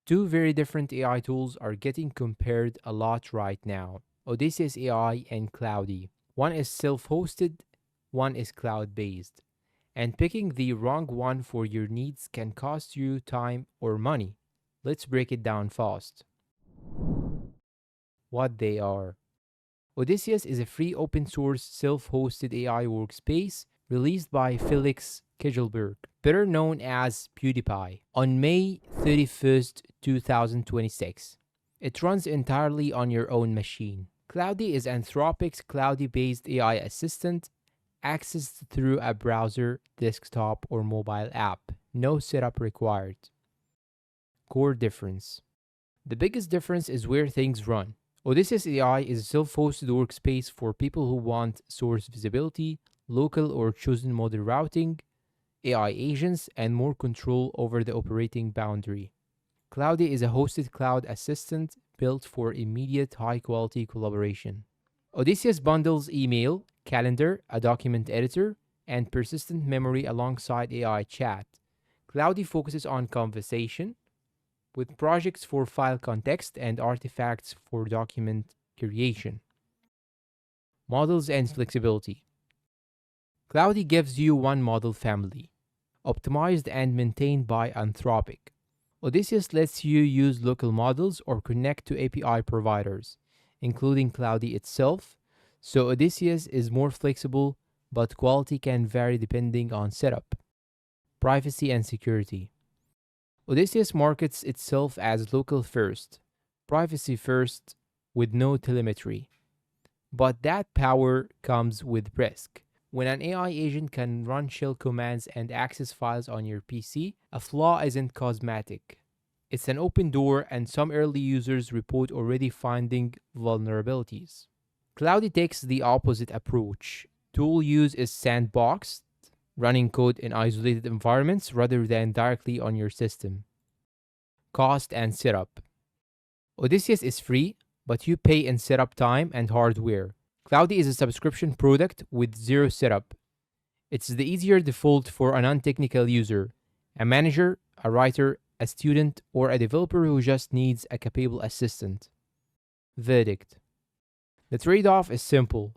Two very different AI tools are getting compared a lot right now: Odysseus AI and Cloudy. One is self hosted, one is cloud based. And picking the wrong one for your needs can cost you time or money. Let's break it down fast. What they are: Odysseus is a free open source self hosted AI workspace released by Felix Kegelberg, better known as PewDiePie, on May 31st, 2026. It runs entirely on your own machine. Cloudy is Anthropic's Cloudy based AI assistant, accessed through a browser, desktop, or mobile app. No setup required. Core difference: the biggest difference is where things run. Odysseus AI is a self-hosted workspace for people who want source visibility, local or chosen model routing, AI agents, and more control over the operating boundary. Cloudy is a hosted cloud assistant built for immediate high-quality collaboration. Odysseus bundles email, calendar, a document editor, and persistent memory alongside AI chat. Cloudy focuses on conversation, with projects for file context and artifacts for document creation. Models and flexibility: Cloudy gives you one model family, optimized and maintained by Anthropic. Odysseus lets you use local models or connect to API providers, including Cloudy itself, so Odysseus is more flexible, but quality can vary depending on setup. Privacy and security: Odysseus markets itself as local first, privacy first, with no telemetry. But that power comes with risk. When an AI agent can run shell commands and access files on your PC, a flaw isn't cosmetic. It's an open door, and some early users report already finding vulnerabilities. Cloudy takes the opposite approach. Tool use is sandboxed, running code in isolated environments rather than directly on your system. Cost and setup: Odysseus is free, but you pay in setup time and hardware. Cloudy is a subscription product with zero setup. It's the easier default for a non-technical user, a manager, a writer, a student, or a developer who just needs a capable assistant. Verdict: the trade-off is simple: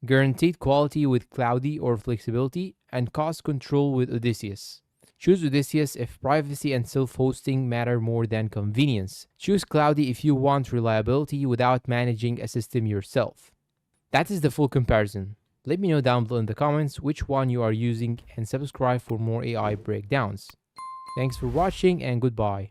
guaranteed quality with Cloudy or flexibility, and cost control with Odysseus. Choose Odysseus if privacy and self-hosting matter more than convenience. Choose Cloudy if you want reliability without managing a system yourself. That is the full comparison. Let me know down below in the comments which one you are using, and subscribe for more AI breakdowns. Thanks for watching, and goodbye.